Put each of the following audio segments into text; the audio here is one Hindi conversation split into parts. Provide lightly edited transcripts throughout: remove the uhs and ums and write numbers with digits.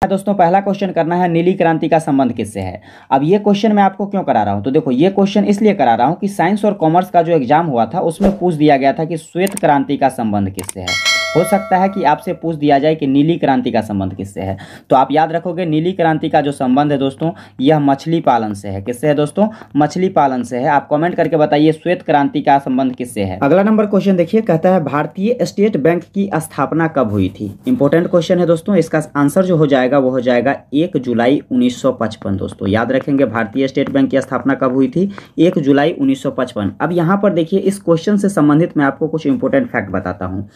दोस्तों पहला क्वेश्चन करना है, नीली क्रांति का संबंध किससे है। अब ये क्वेश्चन मैं आपको क्यों करा रहा हूं, तो देखो ये क्वेश्चन इसलिए करा रहा हूं कि साइंस और कॉमर्स का जो एग्जाम हुआ था उसमें पूछ दिया गया था कि श्वेत क्रांति का संबंध किससे है। हो सकता है कि आपसे पूछ दिया जाए कि नीली क्रांति का संबंध किससे है। तो आप याद रखोगे नीली क्रांति का जो संबंध है दोस्तों, यह मछली पालन से है। किससे है दोस्तों? मछली पालन से है। आप कमेंट करके बताइए श्वेत क्रांति का संबंध किससे है। अगला नंबर क्वेश्चन देखिए, कहता है भारतीय स्टेट बैंक की स्थापना कब हुई थी। इंपॉर्टेंट क्वेश्चन है दोस्तों। इसका आंसर जो हो जाएगा वो हो जाएगा 1 जुलाई 1955। दोस्तों याद रखेंगे भारतीय स्टेट बैंक की स्थापना कब हुई थी, 1 जुलाई 1955। अब यहाँ पर देखिए इस क्वेश्चन से संबंधित मैं आपको कुछ इंपॉर्टेंट फैक्ट बताता हूँ।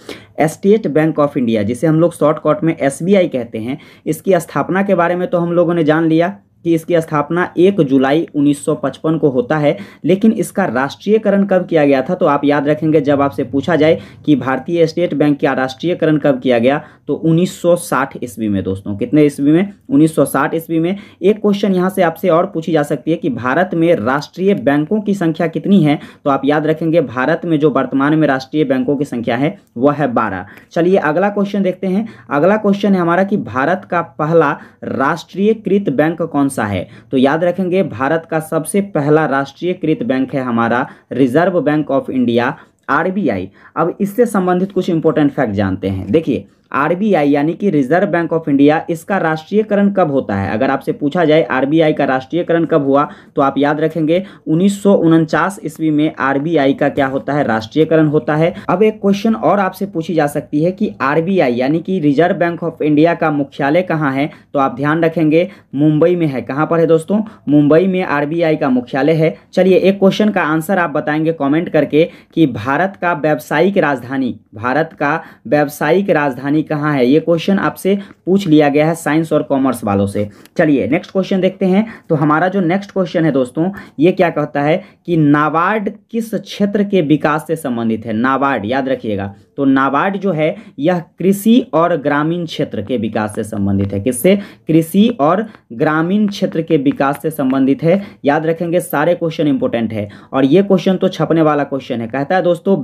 स्टेट बैंक ऑफ इंडिया, जिसे हम लोग शॉर्टकट में एसबीआई कहते हैं, इसकी स्थापना के बारे में तो हम लोगों ने जान लिया कि इसकी स्थापना 1 जुलाई 1955 को होता है। लेकिन इसका राष्ट्रीयकरण कब किया गया था, तो आप याद रखेंगे जब आपसे पूछा जाए कि भारतीय स्टेट बैंक का राष्ट्रीयकरण कब किया गया, तो 1960 ईस्वी में। दोस्तों कितने ईस्वी में? 1960 ईस्वी में। एक क्वेश्चन यहाँ से आपसे और पूछी जा सकती है कि भारत में राष्ट्रीय बैंकों की संख्या कितनी है, तो आप याद रखेंगे भारत में जो वर्तमान में राष्ट्रीय बैंकों की संख्या है वह है 12। चलिए अगला क्वेश्चन देखते हैं। अगला क्वेश्चन है हमारा कि भारत का पहला राष्ट्रीयकृत बैंक कौन सा है। तो याद रखेंगे भारत का सबसे पहला राष्ट्रीयकृत बैंक है हमारा reserve bank of India, RBI. अब इससे संबंधित कुछ इंपॉर्टेंट फैक्ट जानते हैं। देखिए आरबीआई यानी कि रिजर्व बैंक ऑफ इंडिया, इसका राष्ट्रीयकरण कब होता है। अगर आपसे पूछा जाए आरबीआई का राष्ट्रीयकरण कब हुआ, तो आप याद रखेंगे 1949 ईस्वी में आरबीआई का क्या होता है, राष्ट्रीयकरण होता है। अब एक क्वेश्चन और आपसे पूछी जा सकती है कि आरबीआई यानी कि रिजर्व बैंक ऑफ इंडिया का मुख्यालय कहाँ है, तो आप ध्यान रखेंगे मुंबई में है। कहाँ पर है दोस्तों? मुंबई में आरबीआई का मुख्यालय है। चलिए एक क्वेश्चन का आंसर आप बताएंगे कॉमेंट करके कि भारत का व्यावसायिक राजधानी कहाँ है। ये क्वेश्चन आपसे पूछ लिया गया है साइंस और कॉमर्स वालों से। चलिए नेक्स्ट क्वेश्चन देखते हैं। तो हमारा जो नेक्स्ट क्वेश्चन है दोस्तों, ये क्या कहता है कि नाबार्ड किस क्षेत्र के विकास से संबंधित है। नाबार्ड याद रखिएगा, तो नाबार्ड जो है यह कृषि और ग्रामीण क्षेत्र के विकास से संबंधित है। किससे? कृषि और ग्रामीण क्षेत्र के विकास से संबंधित है। याद रखेंगे सारे क्वेश्चन इंपॉर्टेंट है और ये क्वेश्चन तो छपने वाला क्वेश्चन है। कहता है दोस्तों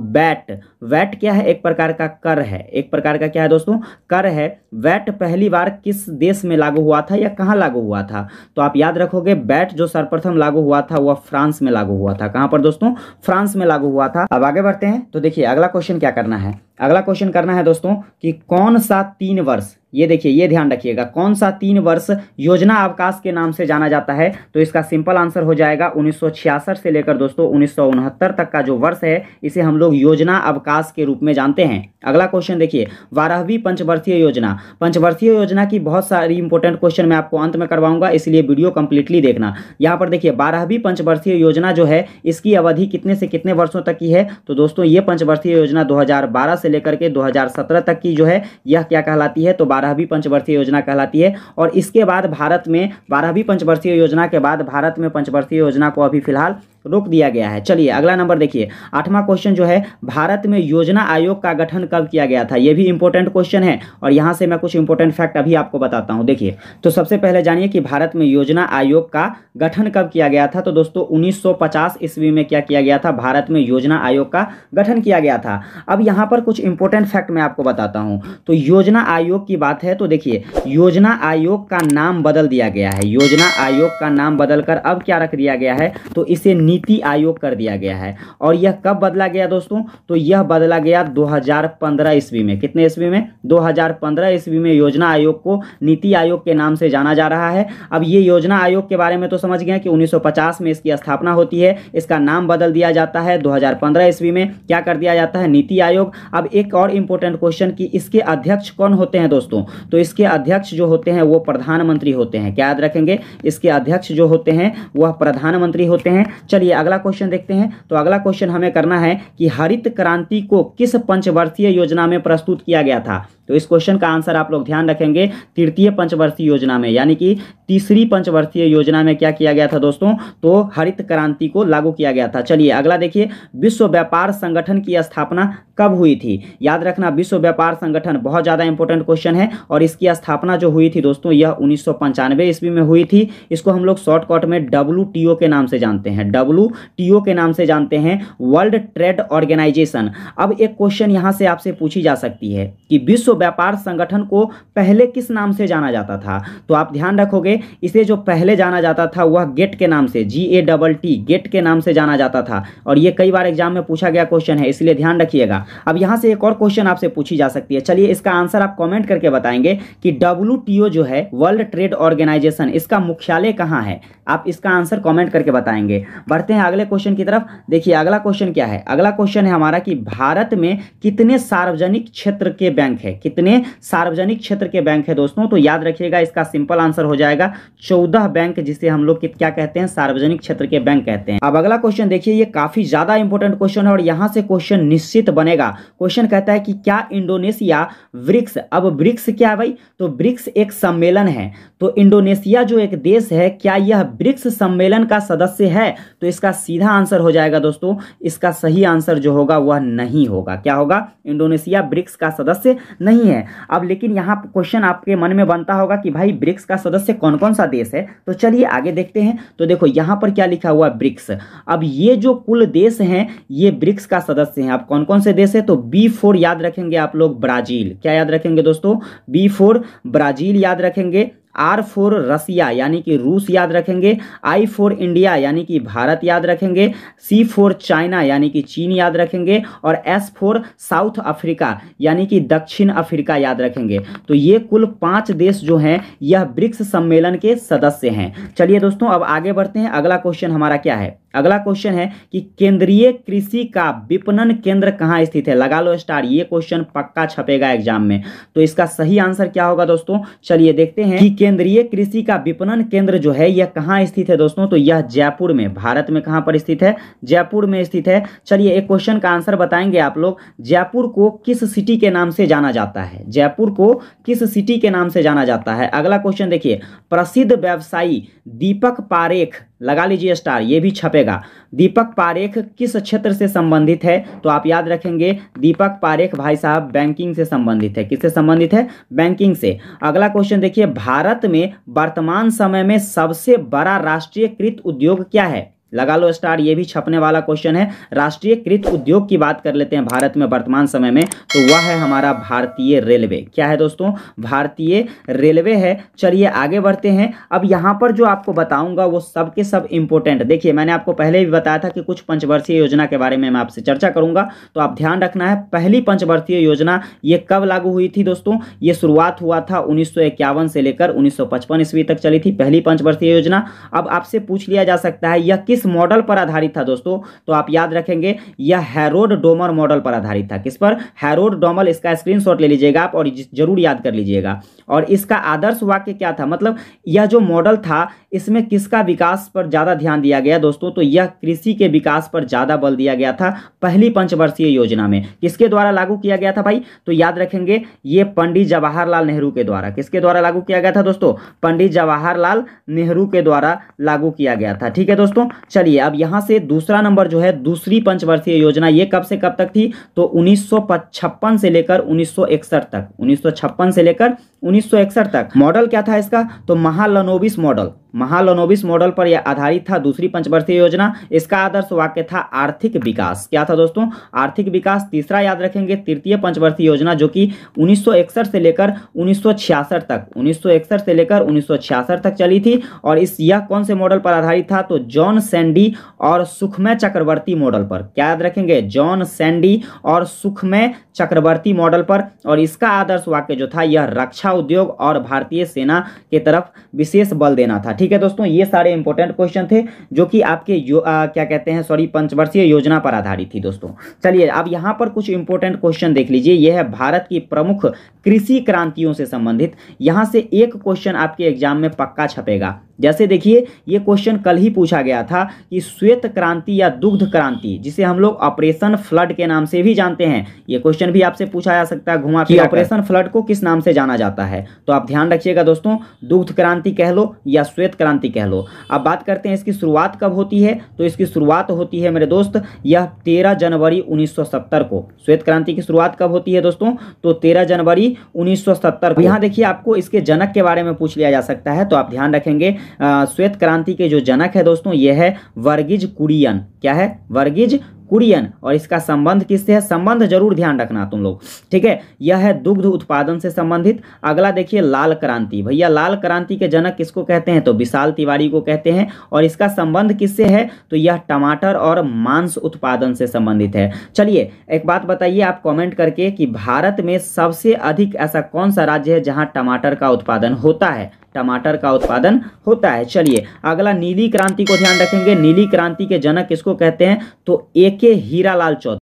वैट क्या है, एक प्रकार का कर है। एक प्रकार का क्या है दोस्तों? कर है। वैट पहली बार किस देश में लागू हुआ था या कहां लागू हुआ था, तो आप याद रखोगे वैट जो सर्वप्रथम लागू हुआ था वह फ्रांस में लागू हुआ था। कहां पर दोस्तों? फ्रांस में लागू हुआ था। अब आगे बढ़ते हैं। तो देखिए अगला क्वेश्चन क्या करना है। अगला क्वेश्चन करना है दोस्तों कि कौन सा 3 वर्ष, ये देखिए ये ध्यान रखिएगा, कौन सा 3 वर्ष योजना अवकाश के नाम से जाना जाता है। तो इसका सिंपल आंसर हो जाएगा 1966 से लेकर दोस्तों 1969 तक का जो वर्ष है इसे हम लोग योजना अवकाश के रूप में जानते हैं। अगला क्वेश्चन देखिए 12वीं पंचवर्षीय योजना। पंचवर्षीय योजना की बहुत सारी इंपॉर्टेंट क्वेश्चन मैं आपको अंत में करवाऊंगा, इसलिए वीडियो कंप्लीटली देखना। यहाँ पर देखिए 12वीं पंचवर्षीय योजना जो है इसकी अवधि कितने से कितने वर्षों तक की है, तो दोस्तों ये पंचवर्षीय योजना 2012 से लेकर के 2017 तक की जो है यह क्या कहलाती है, तो 12वीं पंचवर्षीय योजना कहलाती है। और इसके बाद भारत में 12वीं पंचवर्षीय योजना के बाद भारत में पंचवर्षीय योजना को अभी फिलहाल रोक दिया गया है। चलिए अगला नंबर देखिए 8वां क्वेश्चन जो है, भारत में योजना आयोग का गठन कब किया गया था। यह भी इंपॉर्टेंट क्वेश्चन है और यहां से मैं कुछ इंपॉर्टेंट फैक्ट अभी आपको बताता हूं। देखिए तो सबसे पहले जानिए कि भारत में योजना आयोग का गठन कब किया गया था, तो दोस्तों 1950 ईस्वी में क्या किया गया था, भारत में योजना आयोग का गठन किया गया था। अब यहां पर कुछ इंपॉर्टेंट फैक्ट मैं आपको बताता हूं। तो योजना आयोग की बात है तो देखिए योजना आयोग का नाम बदल दिया गया है। योजना आयोग का नाम बदलकर अब क्या रख दिया गया है, तो इसे नीति आयोग कर दिया गया है। और यह कब बदला गया दोस्तों, तो यह बदला गया 2015 ईस्वी में। कितने ईस्वी में? 2015 ईस्वी में योजना आयोग को नीति आयोग के नाम से जाना जा रहा है। अब ये योजना आयोग के बारे में तो समझ गए कि 1950 में इसकी स्थापना होती है, इसका नाम बदल दिया जाता है 2015 ईस्वी में क्या कर दिया जाता है, नीति आयोग। अब एक और इंपॉर्टेंट क्वेश्चन कि इसके अध्यक्ष कौन होते हैं दोस्तों, तो इसके अध्यक्ष जो होते हैं वो प्रधानमंत्री होते हैं। क्या याद रखेंगे, इसके अध्यक्ष जो होते हैं वह प्रधानमंत्री होते हैं। चलिए अगला क्वेश्चन देखते हैं। तो अगला क्वेश्चन हमें करना है कि हरित क्रांति को किस पंचवर्षीय योजना में प्रस्तुत किया गया था। तो इस क्वेश्चन का आंसर आप लोग ध्यान रखेंगे तृतीय पंचवर्षीय योजना में, यानी कि तीसरी पंचवर्षीय योजना में क्या किया गया था दोस्तों, तो हरित क्रांति को लागू किया गया था। चलिए अगला देखिए, विश्व व्यापार संगठन की स्थापना कब हुई थी। याद रखना विश्व व्यापार संगठन बहुत ज्यादा इंपॉर्टेंट क्वेश्चन है और इसकी स्थापना जो हुई थी दोस्तों यह 1995 ईस्वी में हुई थी। इसको हम लोग शॉर्टकट में WTO के नाम से जानते हैं। WTO के नाम से जानते हैं, वर्ल्ड ट्रेड ऑर्गेनाइजेशन। अब एक क्वेश्चन यहां से आपसे पूछी जा सकती है कि विश्व व्यापार संगठन को पहले किस नाम से जाना जाता था? तो आप ध्यान रखोगे, इसे जो पहले जाना जाता था वह गेट के नाम से, GATT गेट के नाम से जाना जाता था। और ये कई बार एग्जाम में पूछा गया क्वेश्चन है, इसलिए ध्यान रखिएगा। अब यहां से एक और क्वेश्चन आपसे पूछी जा सकती है, चलिए इसका आंसर आप कमेंट करके बताएंगे कि WTO जो है, वर्ल्ड ट्रेड ऑर्गेनाइजेशन, इसका मुख्यालय कहां है? आप इसका आंसर कमेंट करके बताएंगे। बढ़ते हैं अगले क्वेश्चन की तरफ। देखिए अगला क्वेश्चन क्या है, अगला क्वेश्चन है हमारा कि भारत में कितने सार्वजनिक क्षेत्र के बैंक है? कितने सार्वजनिक क्षेत्र के बैंक है दोस्तों? तो याद रखिएगा, इसका सिंपल आंसर हो जाएगा 14 बैंक, जिसे हम लोग क्या कहते हैं, सार्वजनिक क्षेत्र के बैंक कहते हैं। अब अगला क्वेश्चन देखिए, ये काफी ज्यादा इंपॉर्टेंट क्वेश्चन है और यहां से क्वेश्चन निश्चित बनेगा। क्वेश्चन कहता है कि क्या इंडोनेशिया ब्रिक्स, अब ब्रिक्स क्या है भाई? तो ब्रिक्स एक सम्मेलन है, तो इंडोनेशिया जो एक देश है, क्या यह ब्रिक्स सम्मेलन का सदस्य है? तो इसका सीधा आंसर हो जाएगा दोस्तों, इसका सही आंसर जो होगा वह नहीं होगा। क्या होगा? इंडोनेशिया ब्रिक्स का सदस्य नहीं है। अब लेकिन यहां क्वेश्चन आपके मन में बनता होगा कि भाई ब्रिक्स का सदस्य कौन कौन सा देश है? तो चलिए आगे देखते हैं। तो देखो यहां पर क्या लिखा हुआ है, ब्रिक्स। अब ये जो कुल देश हैं, ये ब्रिक्स का सदस्य हैं। अब कौन कौन से देश है? तो B4 याद रखेंगे आप लोग, ब्राजील। क्या याद रखेंगे दोस्तों? B4 ब्राजील याद रखेंगे। R4 रसिया यानी कि रूस याद रखेंगे। I4 इंडिया यानी कि भारत याद रखेंगे। C4 चाइना यानी कि चीन याद रखेंगे। और S4 साउथ अफ्रीका यानी कि दक्षिण अफ्रीका याद रखेंगे। तो ये कुल 5 देश जो हैं, यह ब्रिक्स सम्मेलन के सदस्य हैं। चलिए दोस्तों अब आगे बढ़ते हैं। अगला क्वेश्चन हमारा क्या है? अगला क्वेश्चन है कि केंद्रीय कृषि का विपणन केंद्र कहां स्थित है? लगा लो स्टार, ये क्वेश्चन पक्का छपेगा एग्जाम में। तो इसका सही आंसर क्या होगा दोस्तों? चलिए देखते हैं कि केंद्रीय कृषि का विपणन केंद्र जो है, यह कहां स्थित है दोस्तों? तो यह जयपुर में, भारत में कहां पर स्थित है? जयपुर में स्थित है। चलिए एक क्वेश्चन का आंसर बताएंगे आप लोग, जयपुर को किस सिटी के नाम से जाना जाता है? जयपुर को किस सिटी के नाम से जाना जाता है? अगला क्वेश्चन देखिए, प्रसिद्ध व्यवसायी दीपक पारेख, लगा लीजिए स्टार, ये भी छपेगा। दीपक पारेख किस क्षेत्र से संबंधित है? तो आप याद रखेंगे, दीपक पारेख भाई साहब बैंकिंग से संबंधित है। किससे संबंधित है? बैंकिंग से। अगला क्वेश्चन देखिए, भारत में वर्तमान समय में सबसे बड़ा राष्ट्रीयकृत उद्योग क्या है? लगा लो स्टार, ये भी छपने वाला क्वेश्चन है। राष्ट्रीयकृत उद्योग की बात कर लेते हैं भारत में वर्तमान समय में, तो वह है हमारा भारतीय रेलवे। क्या है दोस्तों? भारतीय रेलवे है। चलिए आगे बढ़ते हैं। अब यहाँ पर जो आपको बताऊंगा वो सब के सब इंपॉर्टेंट, देखिए मैंने आपको पहले भी बताया था कि कुछ पंचवर्षीय योजना के बारे में मैं आपसे चर्चा करूंगा, तो आप ध्यान रखना है। पहली पंचवर्षीय योजना ये कब लागू हुई थी दोस्तों? ये शुरुआत हुआ था 1951 से लेकर 1955 ईस्वी तक चली थी पहली पंचवर्षीय योजना। अब आपसे पूछ लिया जा सकता है यह किस मॉडल पर आधारित था दोस्तों? तो आप याद रखेंगे, यह हैरोल्ड डोमर मॉडल पर आधारित था। किस पर? Harold Domar. इसका स्क्रीनशॉट ले लीजिएगा आप और जरूर याद कर लीजिएगा। और इसका आदर्श वाक्य क्या था? मतलब यह जो मॉडल था, इसमें किसका विकास पर ज्यादा ध्यान दिया गया दोस्तों? तो यह कृषि के विकास पर ज्यादा बल दिया गया था पहली पंचवर्षीय योजना में। किसके द्वारा लागू किया गया था भाई? तो याद रखेंगे, ये पंडित जवाहरलाल नेहरू के द्वारा। किसके द्वारा लागू किया गया था दोस्तों? पंडित जवाहरलाल नेहरू के द्वारा लागू किया गया था। ठीक है दोस्तों। चलिए अब यहां से दूसरा नंबर जो है, दूसरी पंचवर्षीय योजना, ये कब से कब तक थी? तो 1956 से लेकर 1961 तक। 1956 से लेकर 1961 तक। मॉडल क्या था इसका? तो महालनोबिस मॉडल। महालनोबिस मॉडल पर यह आधारित था दूसरी पंचवर्षीय योजना। इसका आदर्श वाक्य था आर्थिक विकास। क्या था दोस्तों? आर्थिक विकास। तीसरा याद रखेंगे, तृतीय पंचवर्षीय योजना जो कि 1961 से लेकर 1966 तक, 1961 से लेकर 1966 तक चली थी। और यह कौन से मॉडल पर आधारित था? तो जॉन सैंडी और सुखमय चक्रवर्ती मॉडल पर। क्या याद रखेंगे? जॉन सैंडी और सुखमय चक्रवर्ती मॉडल पर। और इसका आदर्श वाक्य जो था, यह रक्षा उद्योग और भारतीय सेना के तरफ विशेष बल देना था। ठीक है दोस्तों, ये सारे इंपॉर्टेंट क्वेश्चन थे जो कि आपके क्या कहते हैं, सॉरी, पंचवर्षीय योजना पर आधारित थी दोस्तों। चलिए अब यहां पर कुछ इंपॉर्टेंट क्वेश्चन देख लीजिए। यह है भारत की प्रमुख कृषि क्रांतियों से संबंधित। यहां से एक क्वेश्चन आपके एग्जाम में पक्का छपेगा। जैसे देखिए, ये क्वेश्चन कल ही पूछा गया था कि श्वेत क्रांति या दुग्ध क्रांति, जिसे हम लोग ऑपरेशन फ्लड के नाम से भी जानते हैं, ये क्वेश्चन भी आपसे पूछा जा सकता है घुमा फिरा, ऑपरेशन फ्लड को किस नाम से जाना जाता है? तो आप ध्यान रखिएगा दोस्तों, दुग्ध क्रांति कह लो या श्वेत क्रांति कह लो। अब बात करते हैं इसकी शुरुआत कब होती है। तो इसकी शुरुआत होती है मेरे दोस्त, यह 13 जनवरी 1970 को। श्वेत क्रांति की शुरुआत कब होती है दोस्तों? तो 13 जनवरी 1970 को। यहाँ देखिए, आपको इसके जनक के बारे में पूछ लिया जा सकता है, तो आप ध्यान रखेंगे श्वेत क्रांति के जो जनक है दोस्तों, यह है वर्गीज कुरियन। क्या है? वर्गीज कुरियन, और इसका संबंध किससे है? संबंध जरूर ध्यान रखना तुम लोग, ठीक है। यह है दुग्ध उत्पादन से संबंधित। अगला देखिए लाल क्रांति। भैया लाल क्रांति के जनक किसको कहते हैं? तो विशाल तिवारी को कहते हैं। और इसका संबंध किससे है? तो यह टमाटर और मांस उत्पादन से संबंधित है। चलिए एक बात बताइए आप कमेंट करके कि भारत में सबसे अधिक ऐसा कौन सा राज्य है जहां टमाटर का उत्पादन होता है? टमाटर का उत्पादन होता है। चलिए अगला नीली क्रांति को ध्यान रखेंगे। नीली क्रांति के जनक किसको कहते हैं? तो ए के हीरालाल चौधरी।